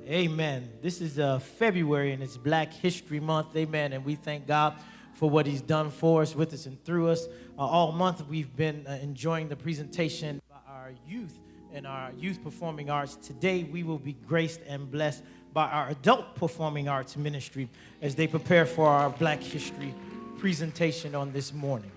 Amen. This is February and it's Black History Month. Amen. And we thank God for what he's done for us, with us, and through us. All month we've been enjoying the presentation by our youth and our youth performing arts. Today we will be graced and blessed by our adult performing arts ministry as they prepare for our Black History presentation on this morning.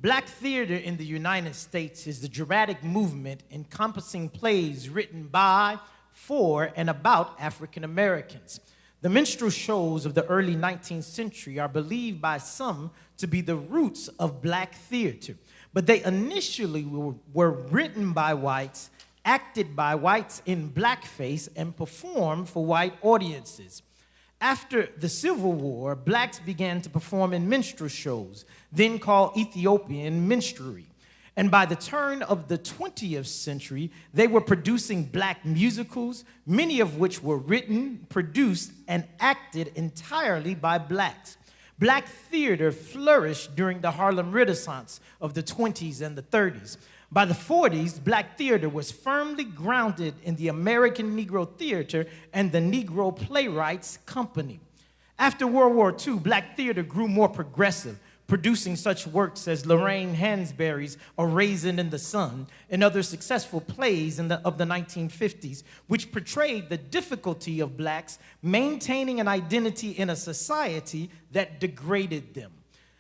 Black theater in the United States is the dramatic movement encompassing plays written by, for, and about African Americans. The minstrel shows of the early 19th century are believed by some to be the roots of black theater, but they initially were written by whites, acted by whites in blackface, and performed for white audiences. After the Civil War, blacks began to perform in minstrel shows, then called Ethiopian minstrelsy. And by the turn of the 20th century, they were producing black musicals, many of which were written, produced, and acted entirely by blacks. Black theater flourished during the Harlem Renaissance of the 20s and the 30s. By the 40s, black theater was firmly grounded in the American Negro Theater and the Negro Playwrights Company. After World War II, black theater grew more progressive, producing such works as Lorraine Hansberry's A Raisin in the Sun and other successful plays of the 1950s, which portrayed the difficulty of blacks maintaining an identity in a society that degraded them.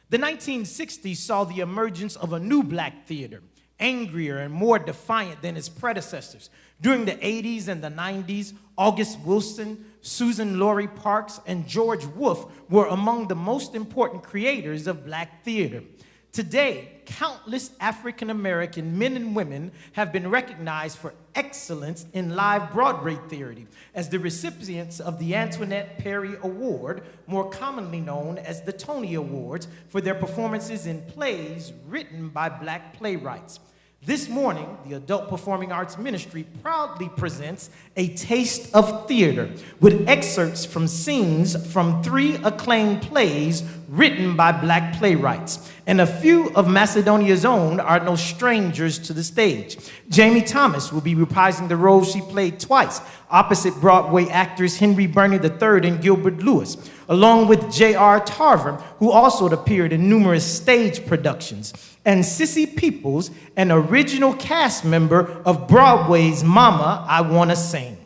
The 1960s saw the emergence of a new black theater, angrier and more defiant than its predecessors. During the 80s and the 90s, August Wilson, Susan Laurie Parks, and George Wolfe were among the most important creators of black theater. Today, countless African American men and women have been recognized for excellence in live Broadway theater as the recipients of the Antoinette Perry Award, more commonly known as the Tony Awards, for their performances in plays written by black playwrights. This morning, the Adult Performing Arts Ministry proudly presents A Taste of Theater with excerpts from scenes from 3 acclaimed plays written by black playwrights. And a few of Macedonia's own are no strangers to the stage. Jamie Thomas will be reprising the role she played twice, opposite Broadway actors Henry Burney III and Gilbert Lewis, along with J.R. Tarver, who also appeared in numerous stage productions, and Sissy Peoples, an original cast member of Broadway's Mama, I Wanna Sing.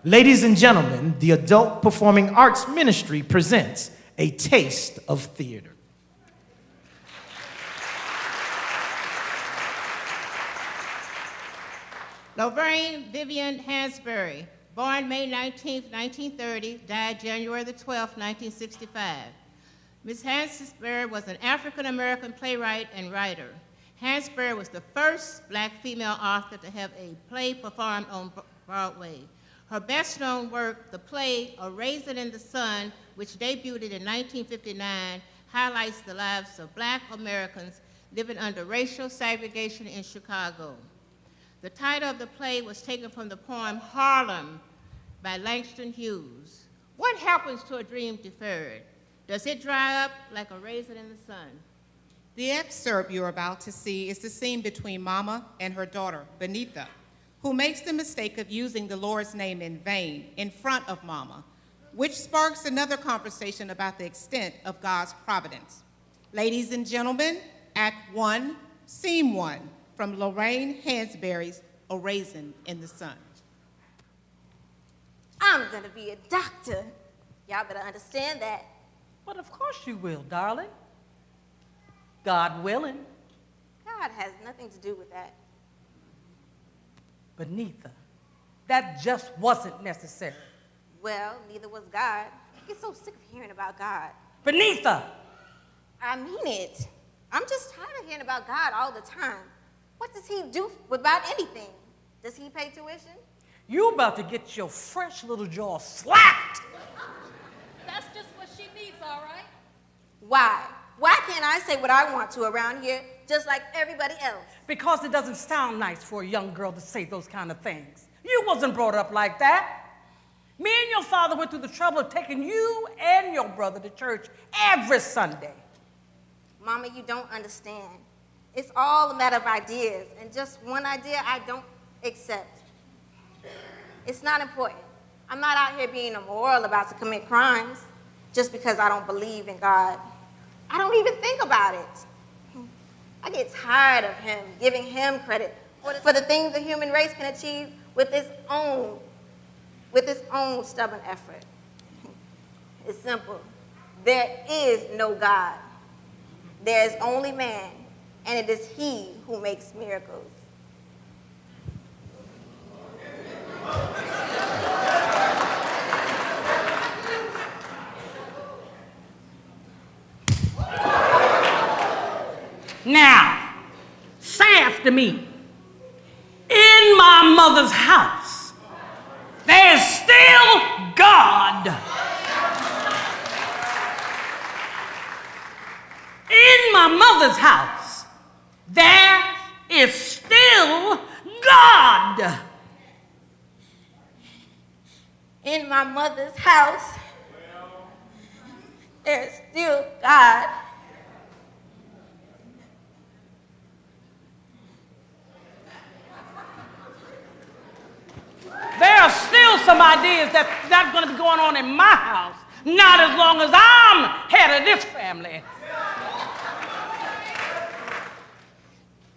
Ladies and gentlemen, the Adult Performing Arts Ministry presents A Taste of Theater. Lorraine Vivian Hansberry, born May 19, 1930, died January the 12th, 1965. Ms. Hansberry was an African-American playwright and writer. Hansberry was the first black female author to have a play performed on Broadway. Her best-known work, the play A Raisin in the Sun, which debuted in 1959, highlights the lives of black Americans living under racial segregation in Chicago. The title of the play was taken from the poem Harlem by Langston Hughes. What happens to a dream deferred? Does it dry up like a raisin in the sun? The excerpt you're about to see is the scene between Mama and her daughter, Benita, who makes the mistake of using the Lord's name in vain in front of Mama, which sparks another conversation about the extent of God's providence. Ladies and gentlemen, Act 1, Scene 1, from Lorraine Hansberry's A Raisin in the Sun. I'm gonna be a doctor. Y'all better understand that. But of course you will, darling. God willing. God has nothing to do with that. Benita, that just wasn't necessary. Well, neither was God. I get so sick of hearing about God. Benita! I mean it. I'm just tired of hearing about God all the time. What does he do about anything? Does he pay tuition? You about to get your fresh little jaw slapped. That's just what she needs, all right? Why? Why can't I say what I want to around here, just like everybody else? Because it doesn't sound nice for a young girl to say those kind of things. You wasn't brought up like that. Me and your father went through the trouble of taking you and your brother to church every Sunday. Mama, you don't understand. It's all a matter of ideas, and just one idea I don't accept. It's not important. I'm not out here being immoral about to commit crimes just because I don't believe in God. I don't even think about it. I get tired of him giving him credit for the things the human race can achieve with its own stubborn effort. It's simple. There is no God. There is only man, and it is he who makes miracles. Now, say after me. In my mother's house, there's still God. In my mother's house, there is still God. In my mother's house, there's still God. There are still some ideas that's not going to be going on in my house, not as long as I'm head of this family.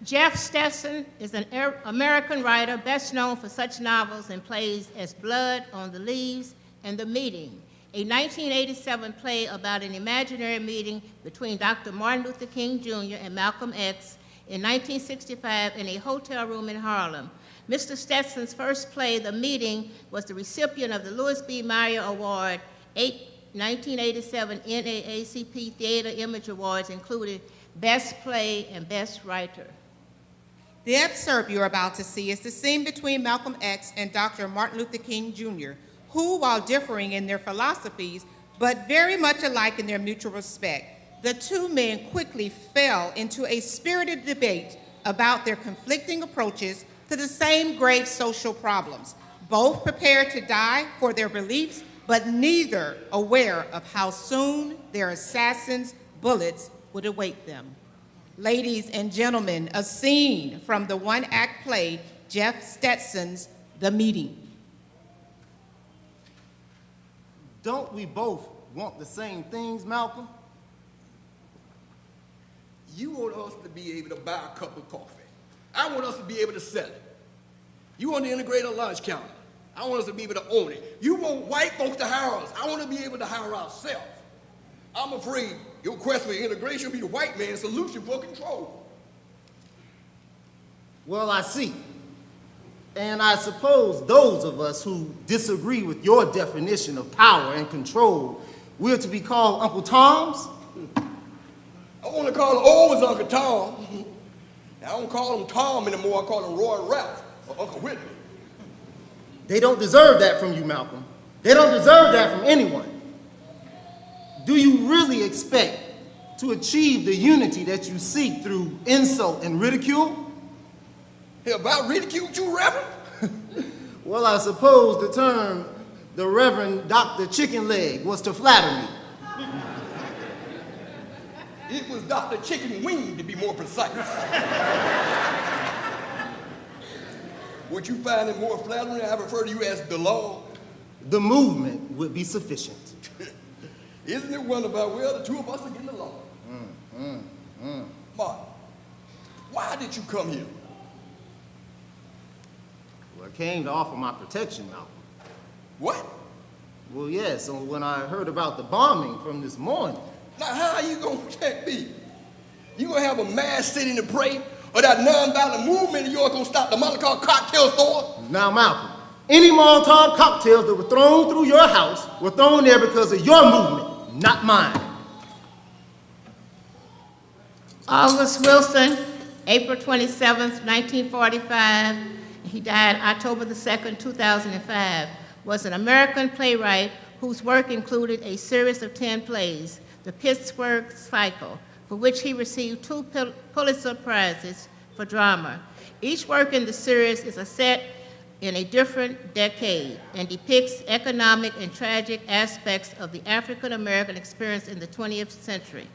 Jeff Stetson is an American writer best known for such novels and plays as Blood on the Leaves and The Meeting, a 1987 play about an imaginary meeting between Dr. Martin Luther King Jr. and Malcolm X in 1965 in a hotel room in Harlem. Mr. Stetson's first play, The Meeting, was the recipient of the Louis B. Mayer Award, 1987 NAACP Theater Image Awards, including Best Play and Best Writer. The excerpt you're about to see is the scene between Malcolm X and Dr. Martin Luther King Jr., who, while differing in their philosophies, but very much alike in their mutual respect, the two men quickly fell into a spirited debate about their conflicting approaches to the same grave social problems, both prepared to die for their beliefs, but neither aware of how soon their assassins' bullets would await them. Ladies and gentlemen, a scene from the one-act play, Jeff Stetson's The Meeting. Don't we both want the same things, Malcolm? You want us to be able to buy a cup of coffee. I want us to be able to sell it. You want to integrate a lunch counter. I want us to be able to own it. You want white folks to hire us. I want to be able to hire ourselves. I'm afraid your quest for integration will be the white man's solution for control. Well, I see. And I suppose those of us who disagree with your definition of power and control, we're to be called Uncle Toms? I want to call the old ones Uncle Tom. I don't call him Tom anymore. I call him Roy Ralph or Uncle Whitney. They don't deserve that from you, Malcolm. They don't deserve that from anyone. Do you really expect to achieve the unity that you seek through insult and ridicule? Have I ridiculed you, Reverend? Well, I suppose the term the Reverend Dr. Chicken Leg was to flatter me. It was Dr. Chicken Wing, to be more precise. Would you find it more flattering if I refer to you as the law? The movement would be sufficient. Isn't it wonderful how well the two of us are getting along? Martin, why did you come here? Well, I came to offer my protection, Malcolm. What? Well, yes, so when I heard about the bombing from this morning. Now, how are you going to protect me? You going to have a mass sitting to pray, or that nonviolent movement of yours going to stop the Molotov cocktail store? Now, Malcolm, any Molotov cocktails that were thrown through your house were thrown there because of your movement, not mine. August Wilson, April 27th, 1945. He died October the 2nd, 2005. Was an American playwright whose work included a series of 10 plays, The Pittsburgh Cycle, for which he received 2 Pulitzer Prizes for drama. Each work in the series is set in a different decade and depicts economic and tragic aspects of the African American experience in the 20th century.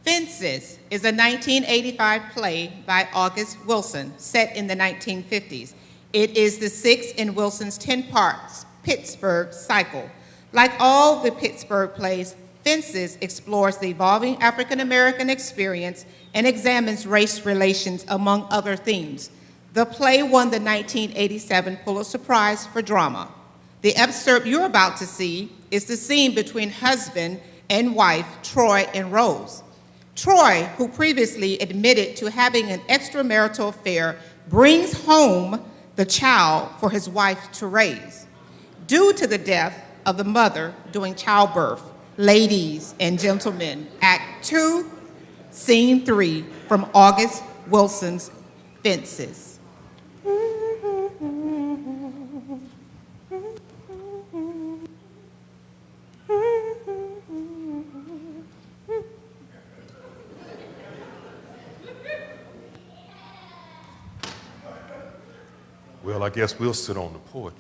Fences is a 1985 play by August Wilson set in the 1950s. It is the sixth in Wilson's 10 parts Pittsburgh cycle. Like all the Pittsburgh plays, Fences explores the evolving African American experience and examines race relations, among other themes. The play won the 1987 Pulitzer Prize for Drama. The excerpt you're about to see is the scene between husband and wife, Troy and Rose. Troy, who previously admitted to having an extramarital affair, brings home the child for his wife to raise. Due to the death of the mother during childbirth, ladies and gentlemen, Act 2, Scene 3 from August Wilson's Fences. Well, I guess we'll sit on the porch.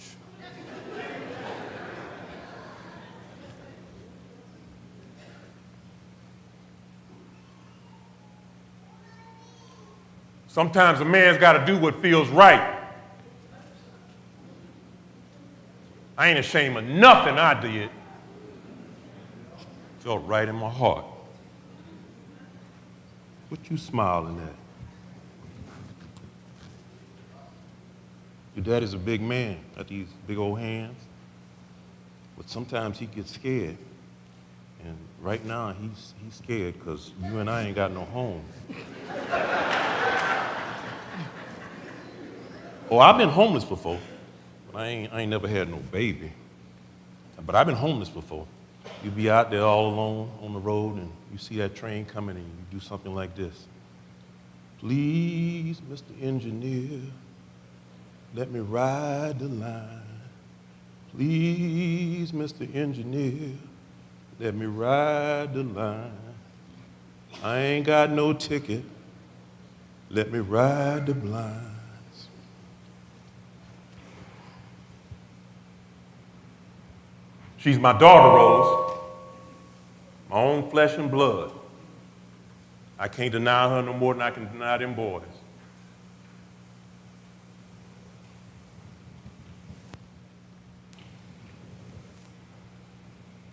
Sometimes a man's got to do what feels right. I ain't ashamed of nothing I did. Felt right in my heart. What you smiling at? Your daddy's a big man, got these big old hands. But sometimes he gets scared. And right now he's scared because you and I ain't got no home. Oh, I've been homeless before, but I ain't never had no baby. But I've been homeless before. You be out there all alone on the road and you see that train coming and you do something like this. Please, Mr. Engineer, let me ride the line. Please, Mr. Engineer, let me ride the line. I ain't got no ticket. Let me ride the blinds. She's my daughter, Rose, my own flesh and blood. I can't deny her no more than I can deny them boys.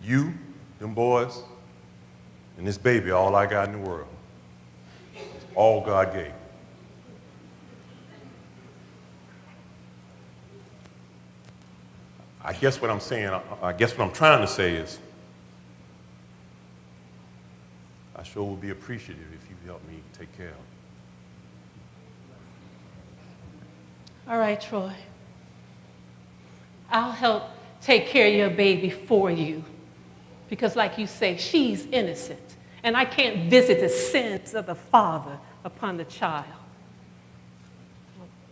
You, them boys, and this baby, all I got in the world. It's all God gave. I guess what I'm trying to say is, I sure would be appreciative if you help me take care of it. All right, Troy. I'll help take care of your baby for you. Because like you say, she's innocent. And I can't visit the sins of the father upon the child.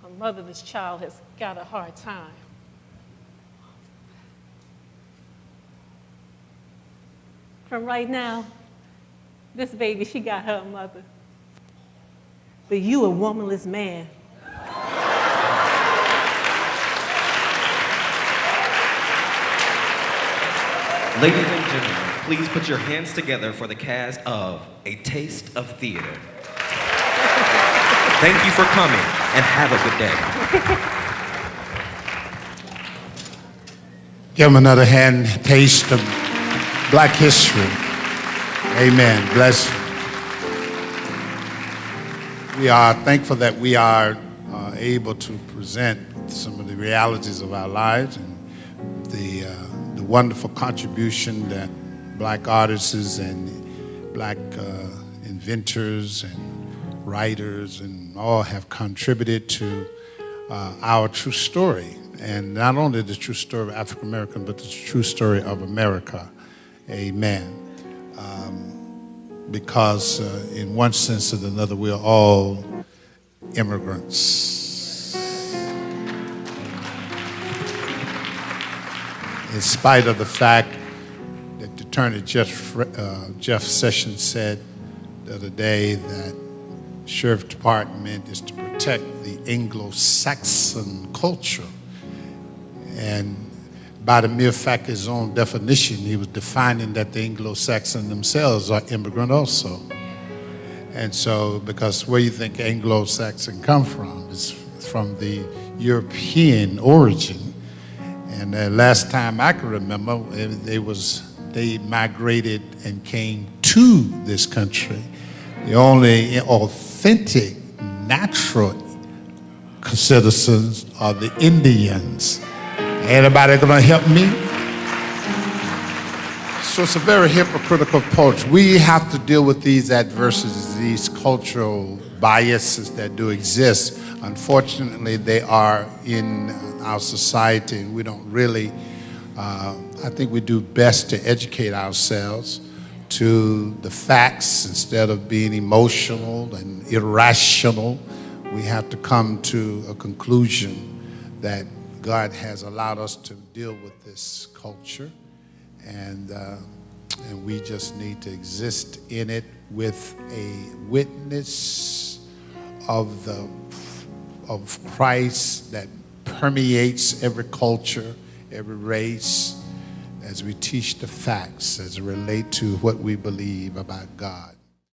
A motherless child has got a hard time. From right now, this baby, she got her mother. But you a womanless man. Ladies and gentlemen, please put your hands together for the cast of A Taste of Theater. Thank you for coming, and have a good day. Give them another hand, Taste of Black History. Amen. Bless you. We are thankful that we are able to present some of the realities of our lives and the wonderful contribution that black artists and black inventors and writers and all have contributed to our true story. And not only the true story of African American, but the true story of America. Amen. Because in one sense or another, we're all immigrants. In spite of the fact that Attorney Jeff Sessions said the other day that the Sheriff's Department is to protect the Anglo-Saxon culture. And by the mere fact of his own definition, he was defining that the Anglo-Saxon themselves are immigrant also. And so, because where you think Anglo-Saxon come from? It's from the European origin. And the last time I can remember, they migrated and came to this country. The only authentic, natural citizens are the Indians. Anybody gonna help me? So it's a very hypocritical approach. We have to deal with these adversities, these cultural biases that do exist. Unfortunately, they are in our society, and we don't really, I think we do best to educate ourselves to the facts instead of being emotional and irrational. We have to come to a conclusion that God has allowed us to deal with this culture, and we just need to exist in it with a witness of Christ that permeates every culture, every race, as we teach the facts as it relate to what we believe about God.